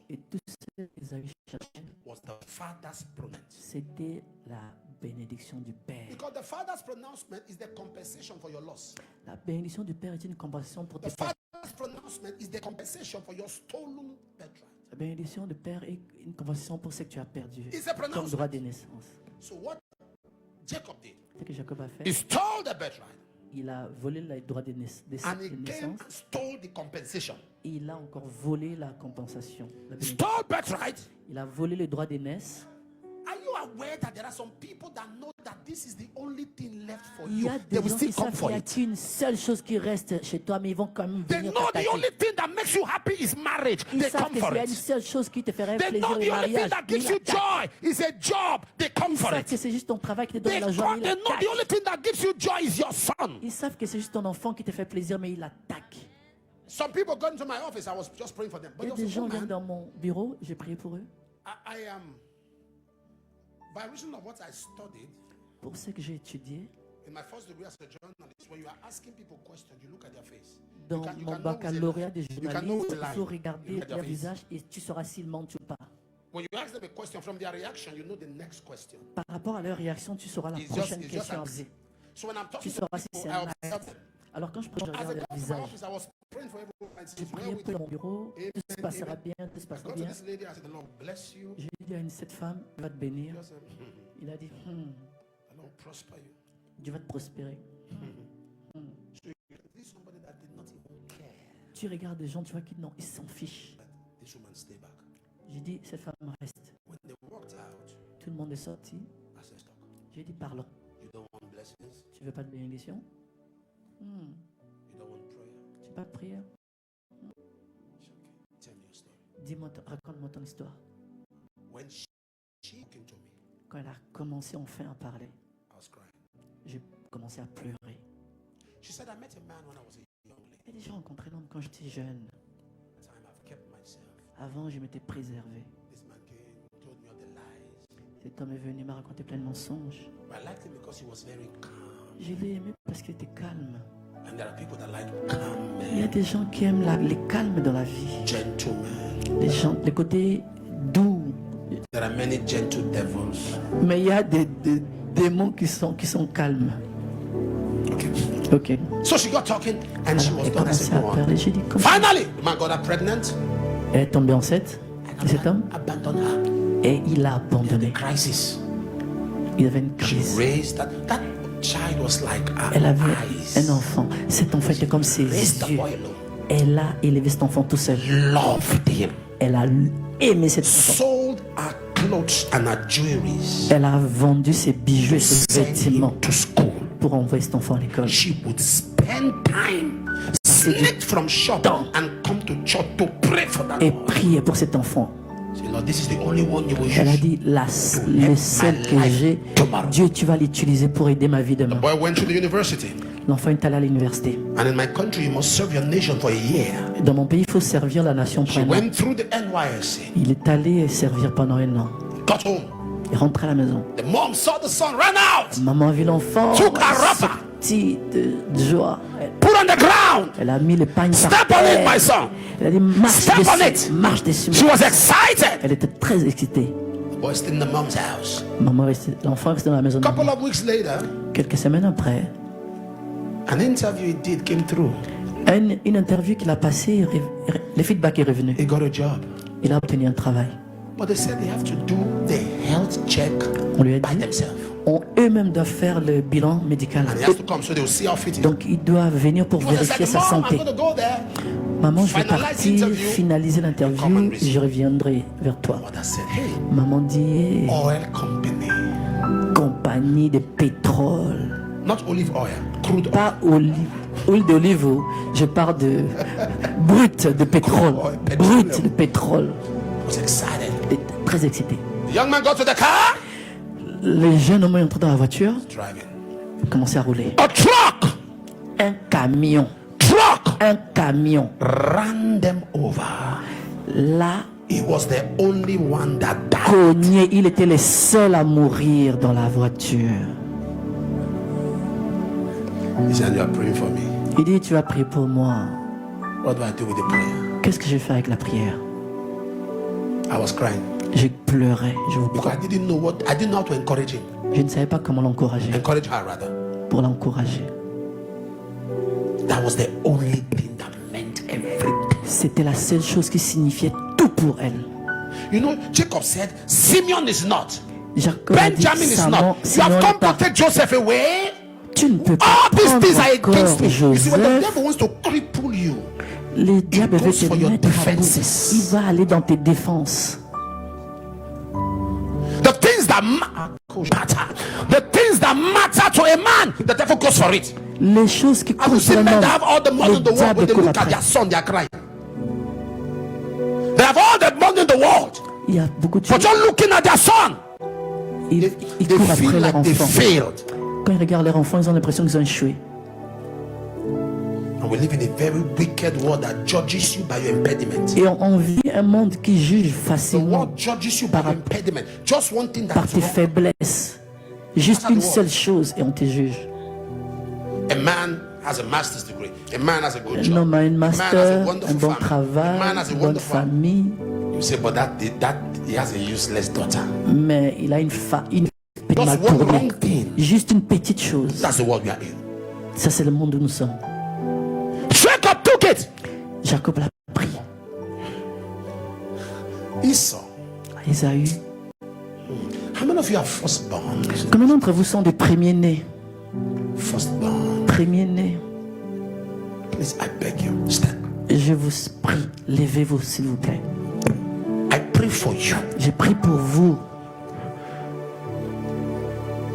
Et tout ce qu'Ésaü cherchait, c'était la bénédiction du Père. La bénédiction du Père est une compensation pour tes pertes. La bénédiction du Père est une compensation pour ce que tu as perdu comme droit de naissance. Ce que Jacob a fait, il a volé le droit de naissance. Il a encore volé la compensation. Il a volé le droit d'aînesse. Il y a des gens qui savent qu'il y a qu'une seule chose qui reste chez toi, mais ils vont quand même venir t'attaquer. Ils savent qu'il y a une seule chose qui te ferait plaisir, le mariage. Ils savent que c'est juste ton travail qui te donne la joie, mais ils savent que c'est juste ton enfant qui te fait plaisir, mais il attaque. Et des gens viennent dans mon bureau, j'ai prié pour eux. Pour ce que j'ai étudié, dans mon baccalauréat de journalisme, il faut regarder leur visage et tu sauras s'ils mentent ou pas. Par rapport à leur réaction, tu sauras la prochaine question à poser. Tu sauras si c'est un acte. Alors quand je regarde leur visage, je priais pour mon bureau, tout se passera bien, tout se passera bien. J'ai dit à cette femme, Dieu va te bénir. Il a dit, Dieu va te prospérer. Tu regardes des gens, tu vois qu'ils s'en fichent. J'ai dit, cette femme reste. Tout le monde est sorti. J'ai dit, parlons. Tu veux pas de bénédiction? Tu veux pas de prière? Dis-moi, raconte-moi ton histoire. Quand elle a commencé enfin à parler, j'ai commencé à pleurer. J'ai déjà rencontré l'homme quand j'étais jeune. Avant, je m'étais préservé. Cet homme est venu m'a raconté plein de mensonges. Je l'ai aimé parce qu'il était calme. Il y a des gens qui aiment les calmes dans la vie. Les gens, les côtés doux. Mais il y a des démons qui sont calmes. Ok. So she got talking and she was done. I said, go on. Finally, the man got her pregnant. Elle est tombée enceinte de cet homme et il l'a abandonné. Il avait une crise. Elle avait un enfant. Cet enfant était comme ses yeux. Elle a élevé cet enfant tout seul. Elle a aimé cet enfant. Elle a vendu ses bijoux et ses vêtements pour envoyer cet enfant à l'école. Et prier pour cet enfant. Elle a dit, le seul que j'ai, Dieu, tu vas l'utiliser pour aider ma vie demain. L'enfant est allé à l'université. Dans mon pays, il faut servir la nation pendant un an. Il est allé servir pendant un an. Il rentre à la maison. Maman a vu l'enfant sorti de joie. Elle a mis le pagne par terre. Elle a dit, marche dessus. Elle était très excitée. L'enfant est resté dans la maison. Quelques semaines après, une interview qu'il a passée, le feedback est revenu. Il a obtenu un travail. On lui a dit, eux-mêmes doivent faire le bilan médical. Donc il doit venir pour vérifier sa santé. Maman, je vais partir, finaliser l'interview, je reviendrai vers toi. Maman dit, compagnie de pétrole. Pas huile d'olive, je parle de brut de pétrole. Brut de pétrole. Il était très excité. Les jeunes hommes entrés dans la voiture. Ils commençaient à rouler. Un camion. Un camion. Là, cogné, il était le seul à mourir dans la voiture. Il dit, tu vas prier pour moi. Qu'est-ce que j'ai fait avec la prière? I was crying. Je pleurais. Je vous Because I didn't know how to encourage him. Je ne savais pas comment l'encourager. Encourage her rather. Pour l'encourager. That was the only thing that meant everything. C'était la seule chose qui signifiait tout pour elle. You know, Jacob said, Simeon is not. Jacob Benjamin dit, is not. You have come to take Joseph away. Tu ne peux pas All these things are prendre against me. You see, when the Joseph. devil wants to cripple you, Le diable veut goes te for your mettre à bout. defenses. Il va aller dans tes défenses. the things that matter to a man, the devil goes for it. Les choses qui I will coûtent see men vraiment, that have all the money le in the world. diable When they court look at après. their son, they are crying. They have all the money in the world, Il y a beaucoup de but choses. just looking at their son, Ils they courent feel après leur like they enfant. failed. Quand ils regardent leur enfant, ils ont l'impression qu'ils ont échoué. And we live in a very wicked world that judges you by your impediment. Et on vit un monde qui juge The facilement world judges you by your impediment. Just one thing par that's tes wrong. faiblesses. Juste une seule chose et on te juge. A man has a master's degree. A man has a good Un job. homme a une A man has a master, un wonderful bon family. A travail, man has a une bonne wonderful famille, You say, but that he has a useless daughter. mais il a une fille Just mal one tournée. wrong thing. Juste une petite chose. That's the world we are in. Ça, c'est le monde où nous sommes. Jacob took it. Jacob l'a pris. Esau. Ésaü. How many of you are firstborn? Combien d'entre vous sont des premiers-nés? Firstborn. Premiers-nés. Please, I beg you, stand. Je vous prie, levez-vous s'il vous plaît. I pray for you. J'ai prié pour vous.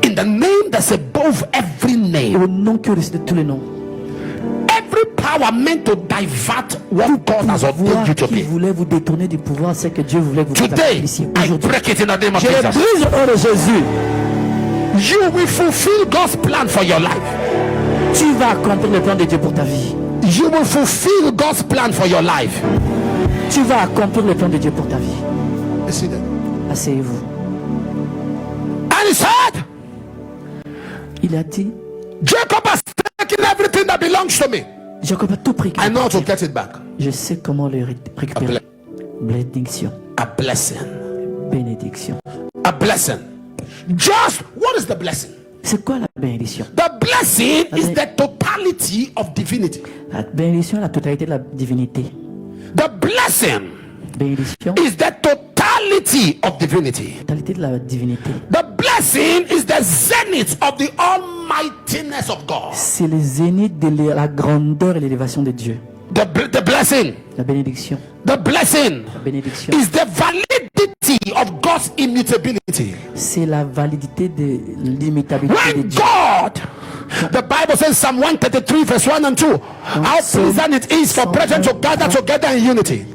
In the name that's above every name. Au nom qui est au-dessus de tous les noms. Every power meant to divert what God has ordained Pouvoir you to qui be. voulait vous détourner du pouvoir, c'est que Dieu voulait vous Today, ici. I Aujourd'hui, break it in the name of je le Jesus. brise au nom de Jésus. You will fulfill God's plan for your life. Tu vas accomplir le plan de Dieu pour ta vie. You will fulfill God's plan for your life. Tu vas accomplir le plan de Dieu pour ta vie. You see that? Asseyez-vous. And he said, Il a dit, Jacob has taken everything that belongs to me. Jacob a tout pris. I know how to get it back. Je sais comment le récupérer. Bénédiction. A blessing. Bénédiction. A blessing. Just what is the blessing? C'est quoi la bénédiction? The blessing is the totality of divinity. La bénédiction est la totalité de la divinité. The blessing Bénédiction, is the totality of divinity. totalité de la divinité. The blessing is the zenith of the almightiness of God. C'est le zénith de la grandeur et l'élévation de Dieu. The blessing. La bénédiction. The blessing La bénédiction, is the validity of God's immutability. c'est la validité de l'imitabilité de When Dieu. God, the Bible says Psalm 133 verse 1 and 2, how pleasant it is for brethren to gather together in unity.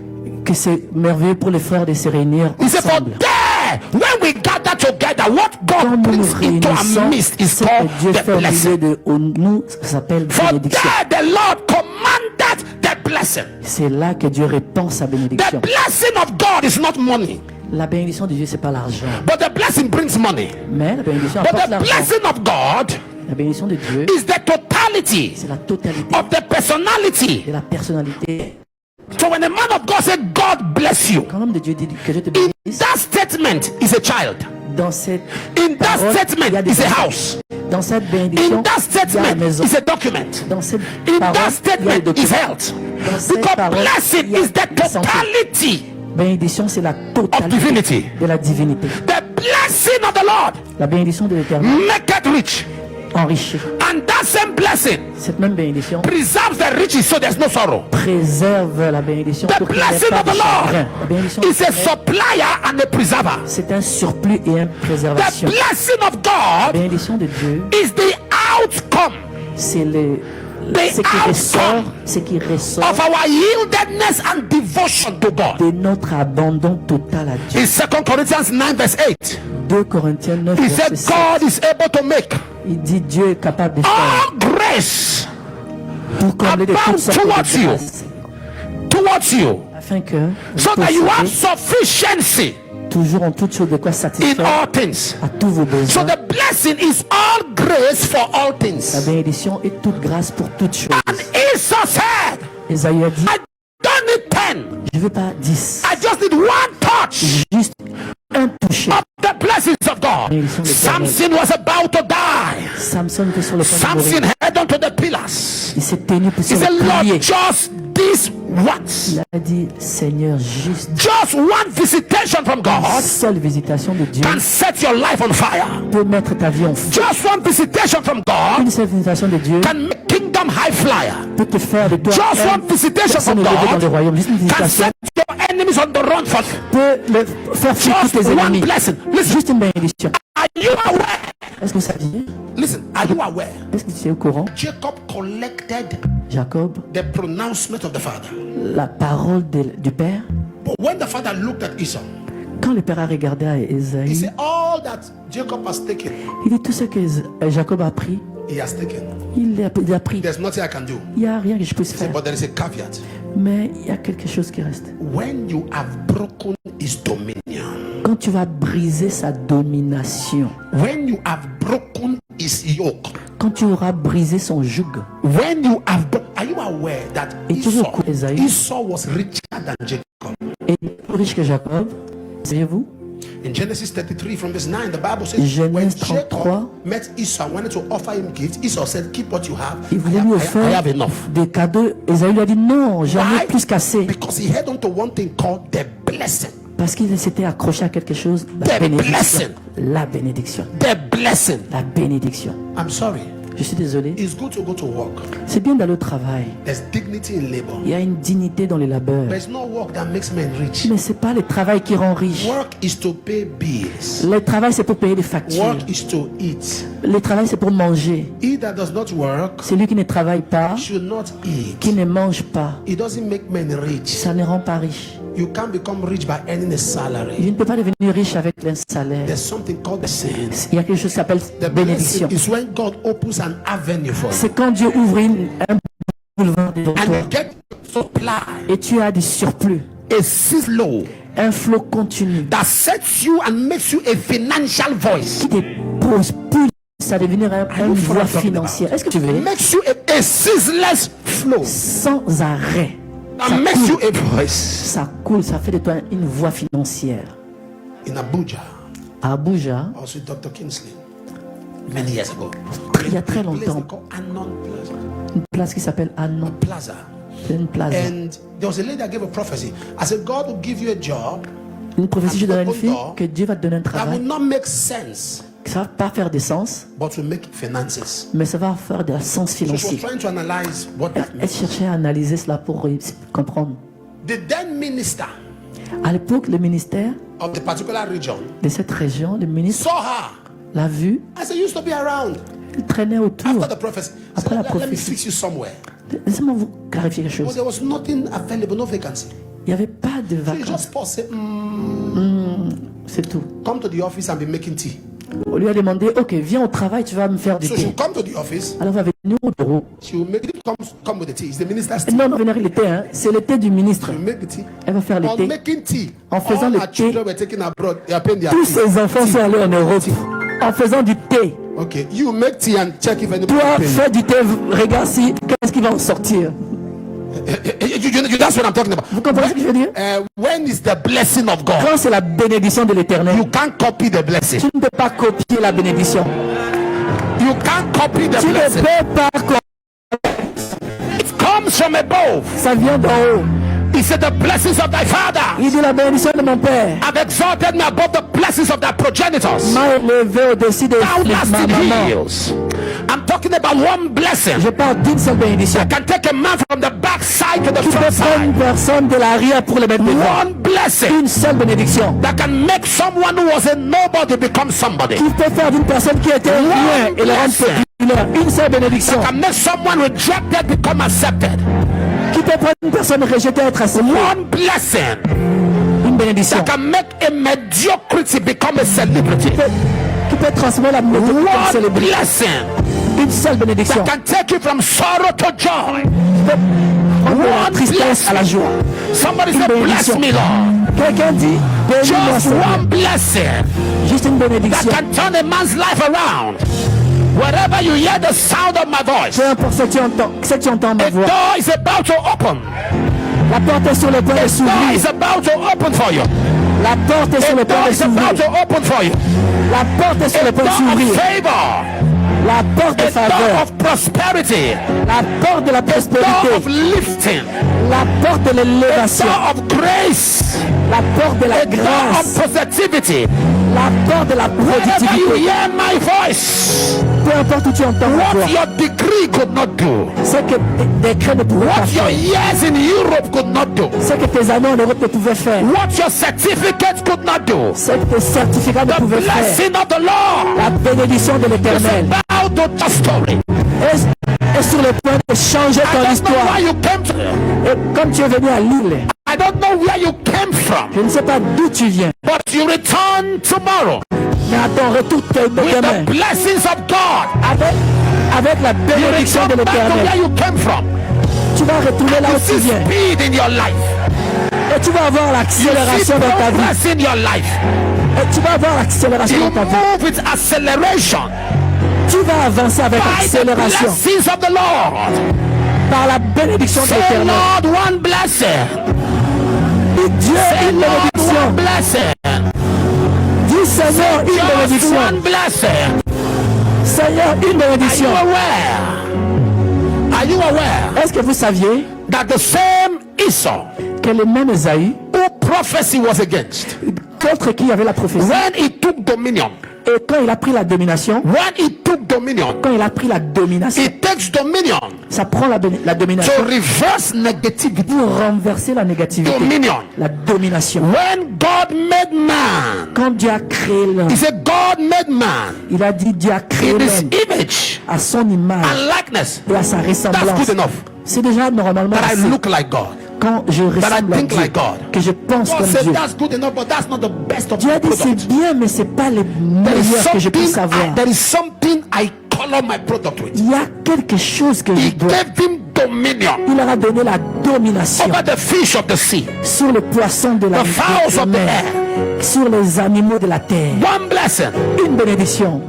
Que c'est merveilleux pour les frères de se réunir He said, for ensemble. there, when we gather together, what Quand God nous nous brings into our réunissons, midst is ce called que Dieu the fait au milieu blessing. de nous, ça s'appelle For bénédiction. there, the Lord commanded the blessing. C'est là que Dieu répand sa The bénédiction. blessing of God is not money, La bénédiction de Dieu, c'est pas l'argent. but the blessing brings money. Mais la bénédiction But apporte the l'argent. blessing of God La bénédiction de Dieu, is the totality c'est la totalité of the personality. de la personnalité. So when a man of God says, God bless you, Quand l'homme de Dieu dit que Dieu te in bénisse, that statement is a child. dans cette In that parole, il y a statement des is a enfants. house. Dans cette In bénédiction, that il y a la statement maison. is a document. Dans cette In parole, that il y a le statement is document. health. Dans cette Because parole, blessing il y a is the la santé. totality Bénédiction, c'est la of totalité divinity. de la divinité. The blessing of the Lord La bénédiction de l'Éternel make it rich. enrichit. And that same blessing Cette même bénédiction preserves the riches so there's no sorrow. préserve la bénédiction The pour qu'il n'y ait blessing pas of de the Lord chagrin. La bénédiction is a de l'Éternel, supplier and a preserver. c'est un surplus et une The préservation. blessing of La God bénédiction de Dieu, is the outcome c'est ce qui ressort, ce qui ressort of our yieldedness and devotion to God. de notre abandon total à Dieu. In 2 Corinthians 9 verse 8, 2 Corinthiens 9, he verset said 7. God is able to make Il dit Dieu est capable de faire all grace pour combler de abound toutes sortes towards de you. grâces, towards you, afin que vous so that you have possédiez sufficiency toujours en toutes choses de quoi in satisfaire all things. à tous vos So besoins. the blessing is all grace for all La things. bénédiction est toute grâce pour toutes choses. And Esau said, Ésaü a dit, I don't need Je veux pas 10. I just need one touch. Juste un toucher. Of the blessings of God. Samson was about to die. Samson était sur le point de Samson mourir. held onto the pillars. Il s'est tenu pour He se said, Lord, plier. just this once. Il a dit, Seigneur, juste One visitation from une God seule visitation de Dieu can set your life on fire. peut mettre ta vie en feu. Just one visitation from God Une seule visitation de Dieu can make kingdom high flyer. peut te faire de toi Just one une visitation personne from élevée dans le God royaume. Juste une can visitation set your enemies on the run for you. peut faire fuir tous Just tes one ennemis. blessing. Listen, Juste une bénédiction. are you aware? Est-ce que vous saviez? Listen, are you aware? Est-ce que tu es au courant? Jacob collected Jacob, the pronouncement of the father. la parole du père. But when the father looked at Esau, Quand le père a regardé à he Esaïe, said, all that Jacob has taken, il dit tout ce que Jacob a pris, he has taken. il a pris. There's nothing I can do. Il n'y a rien que je puisse faire. But there is a caveat. Mais il y a quelque chose qui reste. When you have broken his dominion, Quand tu vas briser sa domination, when you have broken his yoke, quand tu auras brisé son joug, when you have are you aware that Et tu veux quoi, Esaïe? Esau was richer than Jacob? et plus riche que Jacob, saviez-vous? In Genesis 33 from verse 9, the Bible says, Genèse when 33, Jacob met Esau, wanted to offer him gifts, Esau said, keep what you have. Il voulait lui I offrir have enough. des cadeaux. Esaïe lui a dit non, j'en ai Why? plus qu'assez. Because he held on to one thing called the blessing. Parce qu'il s'était accroché à quelque chose, la The bénédiction. blessing. La bénédiction. The blessing. La bénédiction. I'm sorry. Je suis désolé. It's good to go to work. C'est bien d'aller au travail. There's dignity in labor. Il y a une dignité dans les labeurs. There's no work that makes men rich. Mais c'est pas le travail qui rend riche. Work is to pay bills. Le travail, c'est pour payer des factures. Work is to eat. Le travail, c'est pour manger. He that does not work Celui qui ne travaille pas, should not eat. qui ne mange pas, It doesn't make men rich. ça ne rend pas riche. You can't become rich by earning a Je salary. ne peux pas devenir riche avec un salaire. There's something called the sin. Il y a quelque chose qui s'appelle The bénédiction. blessing is when God opens an avenue for you. C'est quand Dieu ouvre un boulevard devant And toi you get supply. et tu as du surplus, A flow un flot continu that sets you and makes you a financial voice. qui te propulse à devenir une voie financière. Est-ce que tu veux? Makes you a ceaseless flow. Sans arrêt. That makes you a voice. Ça coule, ça fait de toi une voie financière. In Abuja, À Abuja, I was with Dr. Kingsley many years ago. il y a très Place longtemps, they call Anon Plaza. une place qui s'appelle Anon. Plaza. C'est une plaza. And there was a lady that gave a prophecy. I said, God will give you a job Une prophétie, je donne à une fille que Dieu va te donner un that will travail. not make sense, Ça va pas faire de sens, but will make finances. mais ça va faire de sens So she was financier. trying to analyze what that Elle means. cherchait à analyser cela pour comprendre. The then minister À l'époque, le ministère of the particular region de cette région, le ministre saw her. l'a vue, I said, you used to be around. il traînait autour. After the prophecy, I Après said, la let me prophétie. fix you somewhere. Laissez-moi vous clarifier quelque But chose. there was nothing available, no vacancy. Il n'y avait pas de So you vacances, just pause, say, c'est tout. come to the office and be making tea. On lui a demandé, ok, viens au travail, tu vas me faire du So she'll thé. come to the office, Alors on va venir au bureau. she will make it, come with the tea. It's the minister's tea. Non, non, venir le thé, hein. C'est le thé du ministre. She will make the tea. Elle va faire le On thé. making tea, En faisant all le her thé, children were taken abroad. They are paying their Tous tea. ses enfants sont allés en Europe en faisant du thé. Okay, you make tea and check if anybody Toi, pay. fais du thé, regarde si, qu'est-ce qui va en sortir. That's what I'm talking about. Vous comprenez ce que je veux dire? When is the blessing of God? Quand c'est la bénédiction de l'éternel, You can't copy the blessing. tu ne peux pas copier la bénédiction. You can't copy the Tu ne blessing. peux pas copier. It comes from above. Ça vient d'en haut. He said, the blessings of thy father Il dit la bénédiction de mon père have exalted me above the blessings of thy progenitors. m'a élevé au-dessus de Thou ma lasting maman. heals. I'm talking about one blessing Je parle d'une seule bénédiction. that can take a man from the back side to the Qui peut front prendre une side. personne de l'arrière pour le mettre devant. One blessing Une seule bénédiction. that can make someone who was a nobody become somebody. Qui peut faire d'une personne qui était rien et le rendre populaire. Une seule bénédiction. Can make someone rejected become accepted. Qui peut prendre une personne rejetée et être acceptée. One blessing Une bénédiction. that can make a mediocrity become a celebrity. Qui peut transformer la méthode en One célébrité. blessing Une seule bénédiction. that can take you from sorrow to joy. De la One tristesse à la joie. Somebody Une say, bless bénédiction. me, Lord. Quelqu'un dit, bénis-moi Just Seigneur. one blessing Juste une that bénédiction. can turn a man's life around. Wherever you hear the sound of my voice, Peu importe ce que tu entends ma a voix. door is about to open. La porte est sur le point de s'ouvrir. Is about to open for you. La porte est sur le point de s'ouvrir. La porte est sur le point de s'ouvrir. La porte de faveur. Of prosperity. La porte de la prospérité. Of lifting. La porte de l'élévation. Of grace. La porte de la grâce. Of positivity. La porte de la productivité. You hear my voice. Peu importe où tu entends ma voix. What your degree could not do. Ce que tes décrets ne pouvaient pas faire. What your years in Europe could not do. Ce que tes années en Europe ne pouvaient faire. What your certificates could not do. Ce que tes certificats ne pouvaient faire. The blessing of the Lord. La bénédiction de l'Éternel. Est sur le point de changer ton histoire. Et comme tu es venu à Lille, I don't know where you came from. Je ne sais pas d'où tu viens. But you return tomorrow. Mais à ton retour demain. With the blessings of God. Avec la bénédiction de l'Éternel. Tu vas retourner là où tu viens. Speed in your life. Et tu vas avoir l'accélération dans ta vie. In your life. Et tu vas avoir l'accélération dans ta vie. Move with acceleration. Tu vas avancer avec accélération. Of the Lord. Par la bénédiction de l'Éternel. Lord, one blessing. Dis Dieu, une bénédiction. One blessing. Dis Seigneur, une bénédiction. One blessing. Seigneur, une bénédiction. Are you aware? Est-ce que vous saviez that the same Esau, que le même Esaü, who prophecy was against, contre qui avait la prophétie, when he took dominion, et quand il a pris la domination, when he took dominion, quand il a pris la domination, he takes dominion, ça prend la domination to reverse negativity, pour renverser la négativité, dominion, la domination. When God made man, quand Dieu a créé l'homme, he said God made man, il a dit Dieu a créé l'homme à son image and likeness, et à sa ressemblance. That's good enough. C'est déjà normalement that I look like God. Quand je ressemble à Dieu, like God. que je pense God comme said, Dieu. that's good enough, but that's not the best of Dieu a dit c'est bien, mais c'est pas le meilleur que je puisse avoir. There is something I color my product with. Il y a quelque chose que je dois. Gave him dominion. Il leur a donné la domination over the fish of the sea, sur les poissons de la mer, sur les animaux de la terre. One blessing. Une bénédiction.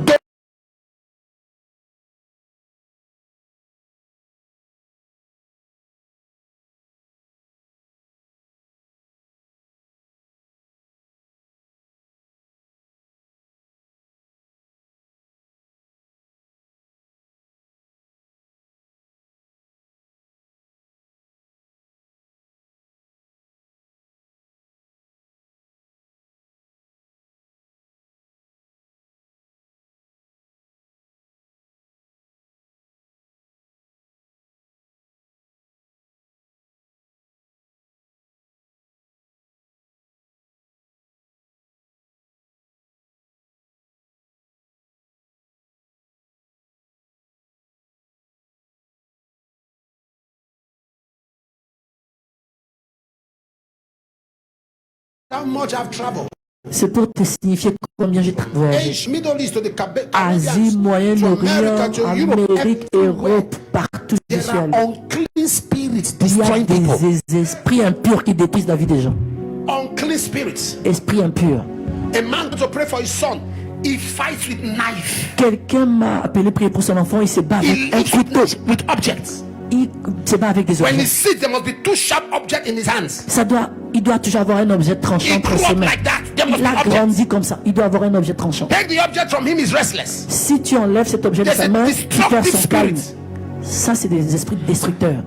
C'est pour te signifier combien j'ai voyagé. Asie, Moyen-Orient, Amérique, Europe, partout du ciel. Il y a des esprits impurs qui détruisent la vie des gens. Esprits impurs. Quelqu'un m'a appelé prier pour son enfant, il se bat avec un couteau. Il se bat avec des objets. Il doit toujours avoir un objet tranchant entre ses mains. Il a grandi comme ça. Il doit avoir un objet tranchant. Si tu enlèves cet objet de sa main, il perd son calme. Ça, c'est des esprits destructeurs.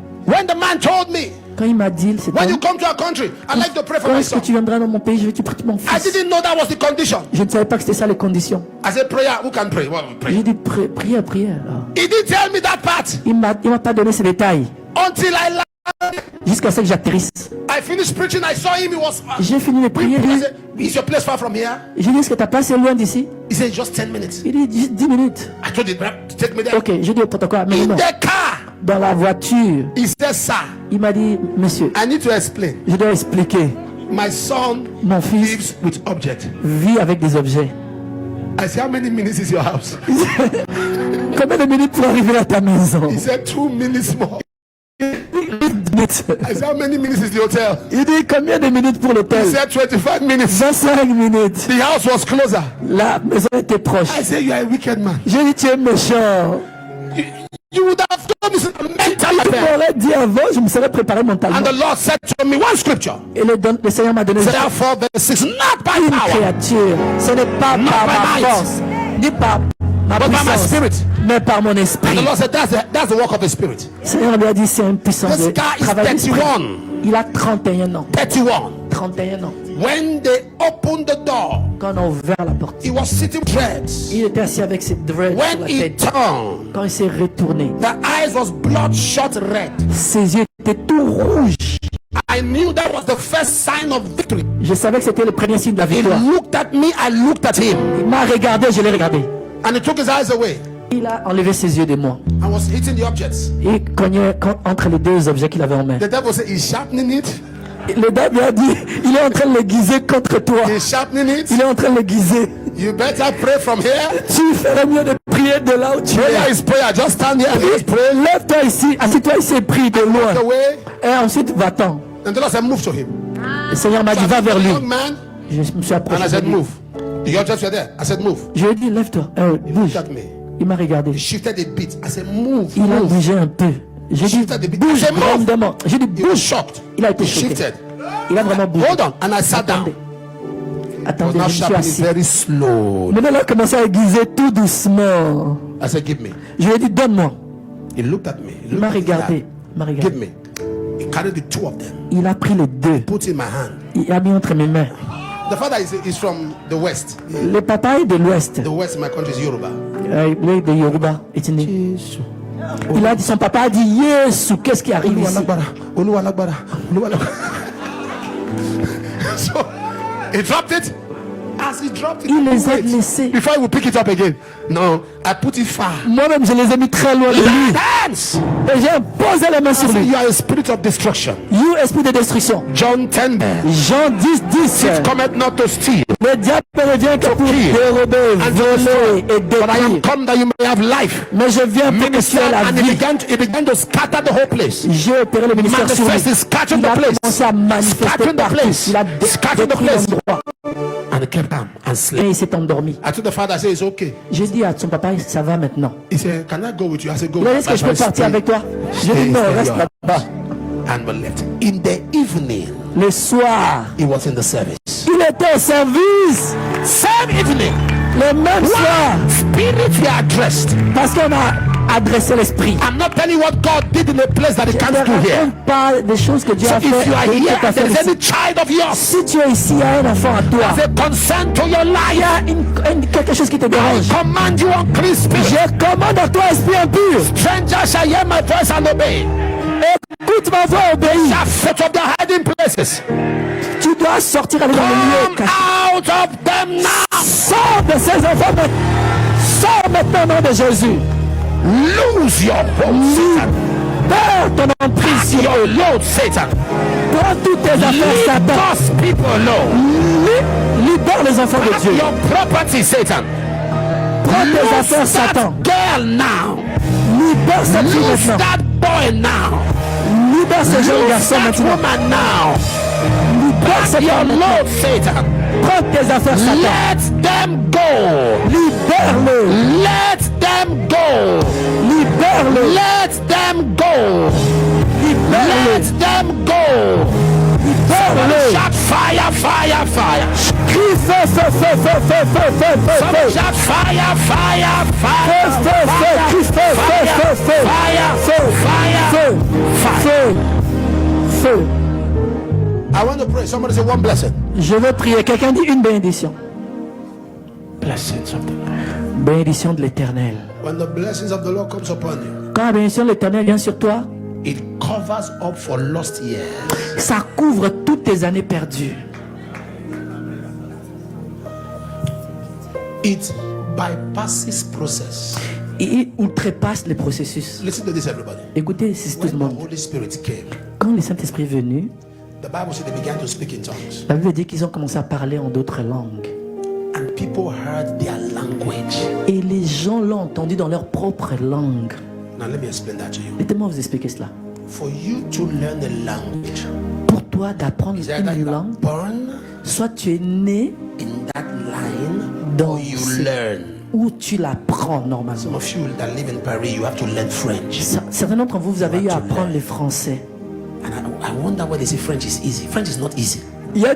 Quand il m'a dit, c'est quand est-ce que tu viendras dans mon pays, je vais te prier mon fils. Je ne savais pas que c'était ça les conditions. J'ai dit prière. Il m'a pas donné ces détails. Jusqu'à ce que j'atterrisse. J'ai fini de prier. J'ai dit, est-ce que ta place est loin d'ici? Il dit 10 minutes. Ok, j'ai dit pourquoi? Mais non. Dans la voiture, il m'a dit, monsieur, je dois expliquer. Mon fils vit avec des objets. Combien de minutes pour arriver à ta maison? How many minutes is the hotel? Il dit combien de minutes pour l'hôtel? He said 25 minutes. 25 minutes. The house was closer. La maison était proche. I said you are a wicked man. J'ai dit tu es méchant. You would have told me mentally. Tu m'aurais dit avant, je me serais préparé mentalement. And the Lord said to me one scripture. Et le Seigneur m'a donné Therefore, verse 6, not by une power, créature. Ce n'est pas Not par by ma might. force, ni par ma but by my puissance, spirit. mais par mon And esprit. the Lord said, that's the work of the spirit. Le Seigneur lui a dit, c'est une puissance This de guy is travail d'esprit. 31. Il a 31 ans. 31. 31 ans. When they opened the door, Quand on a ouvert la porte, he was sitting dreads. il était assis avec ses dreads sur When la he tête. turned, Quand il s'est retourné, the eyes was bloodshot red. ses yeux étaient tout rouges. I knew that was the first sign of victory. Je savais que c'était le premier signe de la He victoire. looked at me, I looked at him. Il m'a regardé, je l'ai regardé. And he took his eyes away Il a enlevé ses yeux de moi. and was hitting the objects. Et cognait entre les deux objets qu'il avait en main. The devil said, he's sharpening it. Le diable lui a dit, il est en train de l'aiguiser contre toi. He's sharpening it. Il est en train de l'aiguiser. You better pray from here. Tu ferais mieux de prier de là où tu Prayer es. is prayer. Just stand here and just pray. Lève-toi ici, assis-toi ici et prie de Walk loin. away. Et ensuite, va-t'en. And the Lord said, move to him. Le Seigneur m'a So dit, I va vers took the lui. young man Je me suis and approché I de said, lui. move. The objects were there. I said, move. Je lui ai dit, lève-toi. Bouge. Look at me. Il m'a regardé. He shifted a bit. I said, move. Il a Move. bougé un peu. J'ai dit, Shifted a bit. I bouge said, move. grandement. J'ai dit, He was bouge. shocked. Il a été He choqué. shifted. Il a vraiment bougé. Hold on. And I sat down. Attendez. I was Attendez, now je me suis sharpening it assis. very slow. Maintenant, il a commencé à aiguiser tout doucement. I said, give me. Je lui ai dit, donne-moi. He looked at me. He Il m'a looked at me. regardé. Il m'a Give regardé. me. He carried the two of them. Il a pris les deux. Put in my hand. Il a mis entre mes mains. The father is from the west. Le papa est de l'Ouest. The west in my country is Yoruba. Il est de Yoruba. Il a dit, son papa a dit, Yesu, qu'est-ce qui arrive ici? So he dropped it. As he dropped it, Il les a wait, laissés. before he would pick it up again. No, I put it far. Moi-même, je les ai mis très loin de lui. Hands. Et j'ai posé les mains sur lui. You are a spirit of destruction. You, esprit de destruction. John 10. Jean 10. Cometh not to steal, Le diable ne vient que pour dérober, voler et but I am détruire. come that you may have life. Mais je viens pour que tu aies la And he vie. began to scatter the whole place. J'ai opéré le ministère sur lui. Manifest, scattering Il a the place. commencé à manifester Scattering the partout. place. Il a Scattering the détruit place. l'endroit. And he kept down and Et slept. il s'est endormi. I told the father, I said, it's okay. J'ai dit à son papa, ça va maintenant. He said, can I go with you? I said, go. Il a dit, est-ce que je peux partir avec toi? J'ai dit, non, reste là-bas. And we left. In the evening, Le soir, he was in the service. il était au service. Same evening, Le même soir. spirits were addressed. Parce qu'on a adressé l'esprit. I'm not telling you what God did in a place that he Je can't ne do here. raconte pas des choses que Dieu So a if you are fait. here, que tu as fait there is ici. any child of yours, Si tu es ici, il y a un enfant à toi. there's a concern to your Il y life. a quelque chose qui te I dérange. command you, unclean spirit. Je commande à toi, esprit impur. Stranger shall hear my voice and obey. Écoute ma voix, obéis. Shall set up their hiding places. Tu dois sortir aller dans le lieu Come caché. out of them now. Sors de ces enfants. Sors maintenant au nom de Jésus. Lose your hold, Satan. Perds ton emprise sur Your eux. load, Satan. Prends toutes tes affaires, Leave Satan. those people alone. Libère les enfants de Pack Dieu. your property, Satan. Prends tes Lose affaires, Satan. that girl now. Libère cette fille Lose maintenant. that boy now. Libère ce jeune Lose garçon that maintenant. woman now. Libère cette Your femme maintenant. load, Satan. Prends tes affaires, Satan. Let them go. Libère-le. Let them go. Libère-le. Let them go. Libère-le. Let them go. Libère-le. Shout fire, fire, fire. Crie feu, feu, feu, feu, feu, feu, feu, feu, Some feu. shout fire, fire, Feu, fire, feu, feu, crie feu, feu, feu, feu. fire, Feu, fire, feu, feu, feu. I want to pray. Somebody say one blessing. Je veux prier. Quelqu'un dit une bénédiction. Blessing something. Bénédiction de l'Éternel. When the blessings of the Lord comes upon you, Quand la bénédiction de l'Éternel vient sur toi, it covers up for lost years. ça couvre toutes tes années perdues. It bypasses process. Et il outrepasse les processus. Listen to this, everybody. Écoutez, c'est tout When le the monde. Holy Spirit came, Quand le Saint-Esprit est venu, the Bible said they began to speak in tongues, la Bible dit qu'ils ont commencé à parler en d'autres langues. and people heard their language. Et les gens l'ont entendu dans leur propre langue. Now let me explain that to you. Laissez-moi vous expliquer cela. For you to learn a language, Pour toi d'apprendre is either une you are langue, born soit tu es né in that line dans or you ce- learn. où tu l'apprends normalement. Some of you that live in Paris, you have to learn French. Certains d'entre vous, vous avez eu à apprendre le français. And I wonder why they say French is easy. French is not easy. Il y a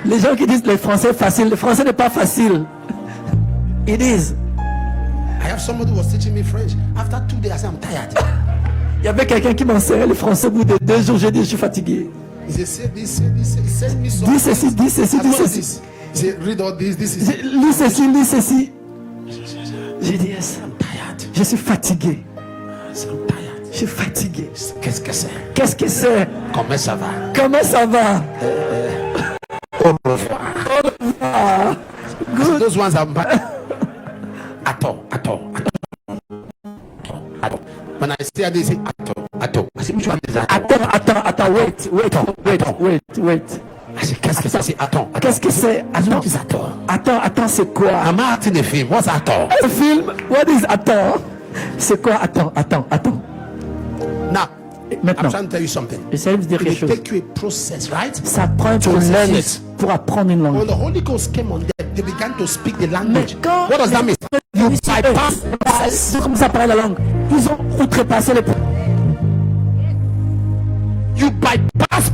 les gens qui disent le français est facile. Le français n'est pas facile. It is. I have somebody who was teaching me French. After 2 days, I said, I'm tired. Il y avait quelqu'un qui m'enseignait le français au bout de 2 jours. J'ai dit, je suis fatigué. He said, He sent me some. Dis ceci, dis ceci, dis ceci. He said, read all this. This is. Lis ceci, lis ceci. J'ai dit, yes. I'm tired. Je suis fatigué. I'm tired. Je suis fatigué. Qu'est-ce que c'est? Qu'est-ce que c'est? Comment ça va? Comment ça va? Au revoir. Good. Those ones are bad. Attends. When I say this, attends. I say, which one is that? Attends, wait. I say, qu'est-ce que ça? C'est attends. Qu'est-ce que c'est? Attends, c'est quoi? I'm acting the film. What's attends? Un film? What is attends? C'est quoi? Attends. Now, Maintenant, I'm trying to tell you something. j'essaie de vous dire quelque It chose. take you a process, right? Ça prend un To processus learn it. pour apprendre une langue. When the Holy Ghost came on them, they began to speak the language. Mais quand What does that mean? You bypass. Ils ont commencé à parler la langue. Ils ont outrepassé les... You bypass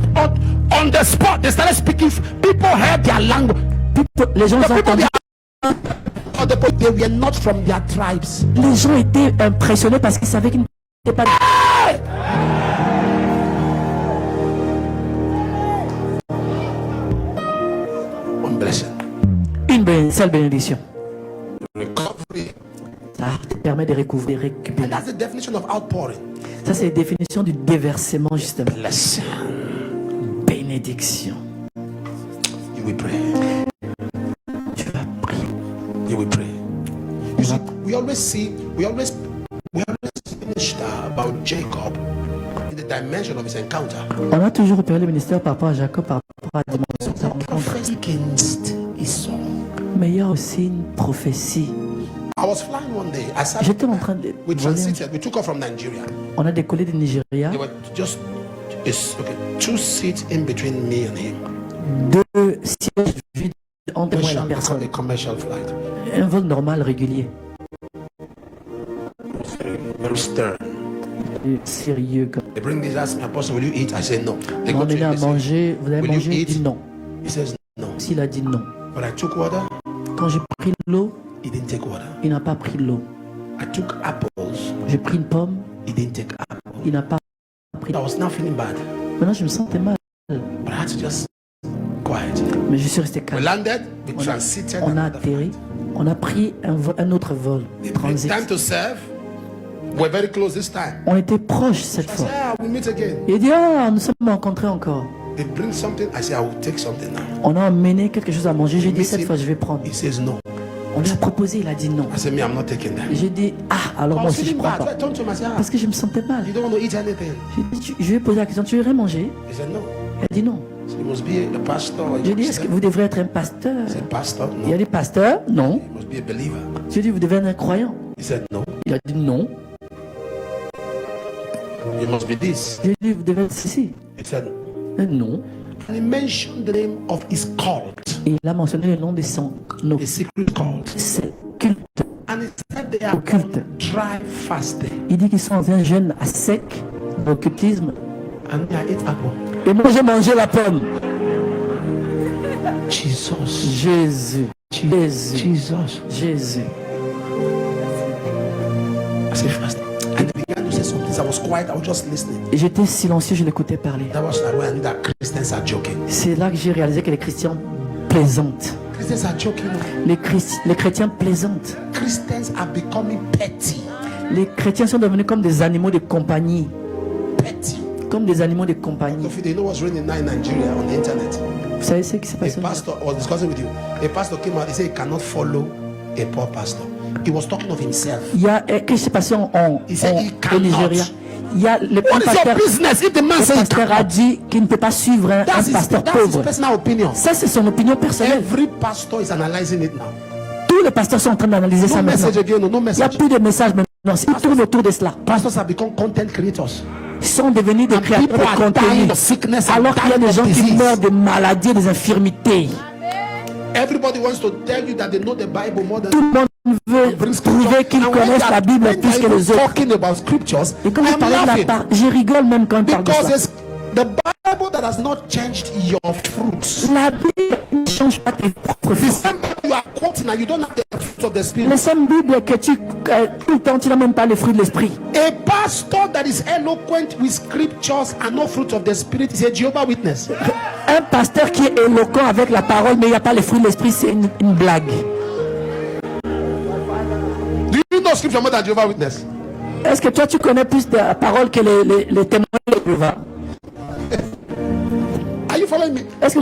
on the spot. They started speaking. People heard their language. Les gens ont entendu. They were not from their tribes. Les gens étaient impressionnés parce qu'ils savaient qu'ils n'étaient pas... One blessing. Une seule bénédiction. Recovery. Ça te permet de récupérer. And that's the definition of outpouring. Ça, c'est la définition du déversement, justement. Blessing. Bénédiction. You will pray. Tu vas prier. You will pray. You see, we always finished about Jacob in the dimension of his encounter. On a toujours repéré le ministère par rapport à Jacob, par rapport à la dimension de sa rencontre. Against Esau. Mais il y a aussi une prophétie. I was flying one day. J'étais en train de we voler. transited. We took off from Nigeria. On a décollé du Nigeria. There were just 2 seats in between me and him. 2 sièges vides entre moi et la personne. A commercial flight. Un vol normal, régulier. Very stern. Sérieux. They bring this, ask me, Apostle, will you eat? I say no. They On go to est là à him, they manger. Vous allez will you manger? Il eat? dit non. He says no. S'il a dit non. But I took water. Quand j'ai pris l'eau, He didn't take water. il n'a pas pris l'eau. I took apples. J'ai pris une pomme, He didn't take apples. il n'a pas pris. I was now feeling bad. Maintenant, je me sentais mal. But I had to just quiet. Mais je suis resté We calme. landed. We transited. On a another atterri. flight. On a pris un autre vol. It's Transit. time to serve. We're very close this time. On était proches cette I fois. said, we'll meet again. Il dit, ah, nous sommes rencontrés encore. They bring something. I say, I will take something now. On a emmené quelque chose à manger. J'ai dit, cette fois, je vais prendre. He says no. On lui a proposé, il a dit non. I said, me, I'm not taking that. J'ai dit, ah, alors I moi was aussi, je feeling prends bad. So pas. I turned to him. I said, Parce que je me sentais mal. you don't want to eat anything? J'ai dit, je lui ai posé la question, tu veux rien manger? He said, no. Il a dit non. So you must be a pastor. Or a J'ai dit, est-ce que Christian? vous devrez être un pasteur? I said, pastor? Il y a No. des pasteurs? Non. You must be a believer. J'ai dit, vous devez être un croyant? He said, no. Il a dit non. You must be this. J'ai dit, vous devez être ceci. He said, Non. and he mentioned the name of his cult, Et il a mentionné le nom de son a secret cult. culte. And he said they are Occulte. on dry fasting. Il dit qu'ils sont dans un jeûne à sec, occultisme. And I ate apple. Et moi, j'ai mangé la pomme. Jesus. Jésus. Jésus. Jesus. Jésus. I said, fasting. And he began to say something. I was quiet. I was just listening. Et j'étais silencieux, je l'écoutais parler. That was like when I knew that Christians are joking. C'est là que j'ai réalisé que les chrétiens plaisantent. Christians are joking. Les chrétiens plaisantent. Christians are becoming petty. Les chrétiens sont devenus comme des animaux de compagnie. Petty. Comme des animaux de compagnie. If you know what's raining now in Nigeria on the internet, Vous savez ce qui s'est a passé? pastor was discussing with you. A pastor came out. He said he cannot follow a poor pastor. He was talking of himself. Il y a qu'est-ce qui s'est passé au Nigeria? Il y a le What is your pasteur, business if the man le says he pasteur a cannot? dit qu'il ne peut pas suivre un pasteur That's his pauvre. personal opinion. Ça, c'est son opinion personnelle. Every pastor is analyzing it now. Tous les pasteurs sont en train d'analyser ça No maintenant. message again. No Il n'y a message. plus de messages maintenant. Ils tournent autour de cela. Pastors have become content creators. Ils sont devenus des And créateurs people de are dying contenu. of sickness and Alors qu'il y a dying des gens of qui disease. meurent de maladies et des infirmités. Everybody wants to tell you that they know the Bible more than Tout le monde veut prouver qu'ils connaissent la Bible plus que les autres. Et quand il parle de la part, je rigole même quand il parle de ça. The Bible that has not changed your fruits. La Bible ne change pas tes propres fruits. You are quoting and you don't have the fruits of the Spirit. La seule Bible que tu n'as même pas les fruits de l'esprit. A pastor that is eloquent with scriptures and no fruit of the Spirit is a Jehovah's Witness. Un pasteur qui est éloquent avec la parole mais il n'y a pas les fruits de l'esprit, c'est une blague. Do you know scripture more than Jehovah's Witness? Est-ce que toi tu connais plus de la parole que les témoins de Jéhovah? Are you following me? Est-ce que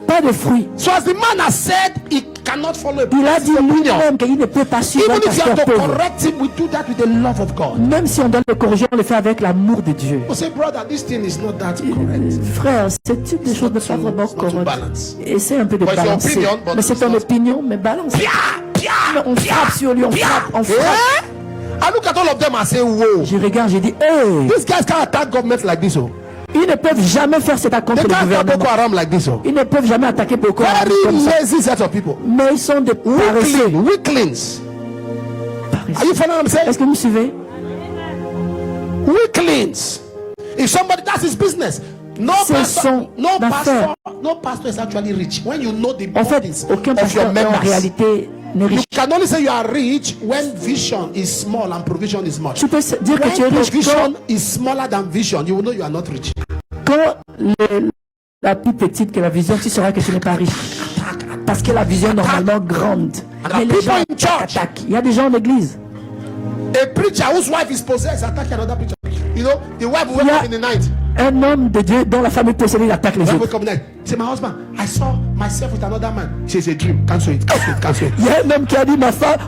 pas de fruits? So as the man has said, he cannot follow. Il a dit lui-même qu'il ne peut pas suivre un pasteur pauvre. Correct him, we do that with the love of God. Même si on doit le corriger, on le fait avec l'amour de Dieu. Say, brother, this thing is not that correct. Frère, ce type de choses ne sont pas vraiment correctes. Essaie un peu de balancer. Mais c'est ton opinion, mais balance. On frappe sur lui, on frappe. I look at all of them and say, whoa. Je regarde, je dis, hey. These guys can't attack government like this, oh. Ils ne peuvent jamais faire cet attaque contre le gouvernement. Like this, oh. Ils ne peuvent jamais attaquer Boko Haram comme ça. Lazy set of people. Mais ils sont des paresseux. Weaklings. Are you following what I'm saying? Est-ce que vous suivez? Weaklings. If somebody, that's his business. No pastor is actually rich. When you know the bodies of your members. En réalité, you can only say you are rich when vision is small and provision is much. Tu peux dire que tu es riche. Provision is smaller than vision. You will know you are not rich. Quand la plus petite que la vision, tu sauras que tu n'es pas riche. Parce que la vision est normalement grande. Mais les gens attaquent. Il y a des gens en église. A preacher whose wife is possessed attack another preacher. You know, the wife will wake up in the night. Un homme de Dieu dont la femme est possédée, il attaque les autres. Say, my husband, I saw myself with another man. It's a dream. Cancel it. Cancel it. Il y a un homme qui a dit,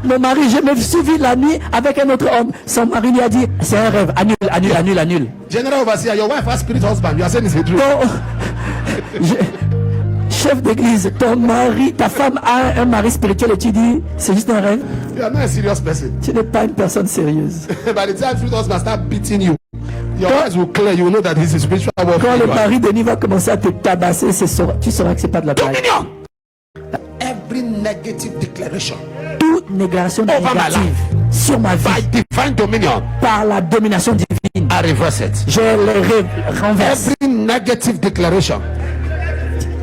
mon mari, je me suis vu la nuit avec un autre homme. Son mari lui a dit, c'est un rêve. Annule. General overseer, your wife has spirit husband. You are saying it's a dream. Chef d'église, ton mari, ta femme a un mari spirituel et tu dis, c'est juste un rêve. You are not a serious person. Tu n'es pas une personne sérieuse. By the time spirit husband start beating you, your eyes will clear. You will know that this is spiritual warfare. Quand le mari de nuit va commencer à te tabasser, tu sauras que c'est pas de la blague. Every negative declaration. Toute négation négative sur ma vie, by divine dominion, par la domination divine, I reverse it. Je les renverse. Every negative declaration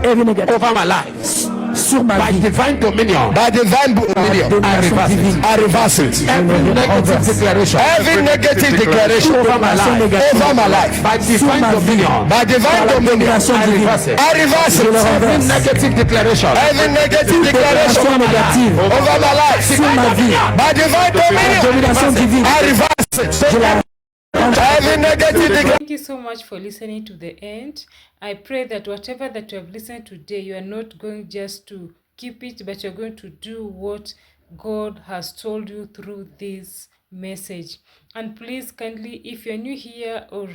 over my life, sur ma by vie, divine dominion, I reverse it. Every negative declaration over my life, by divine dominion, I reverse it. Every negative declaration négative over my life, sur ma vie, by divine dominion, I reverse it. Thank you so much for listening to the end. I pray that whatever that you have listened today, you are not going just to keep it, but you're going to do what God has told you through this message. And please kindly, if you're new here or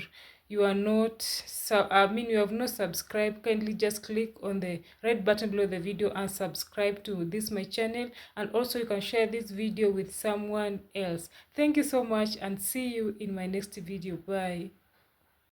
you are not, you have not subscribed, kindly just click on the red button below the video and subscribe to my channel. And also you can share this video with someone else. Thank you so much and see you in my next video. Bye.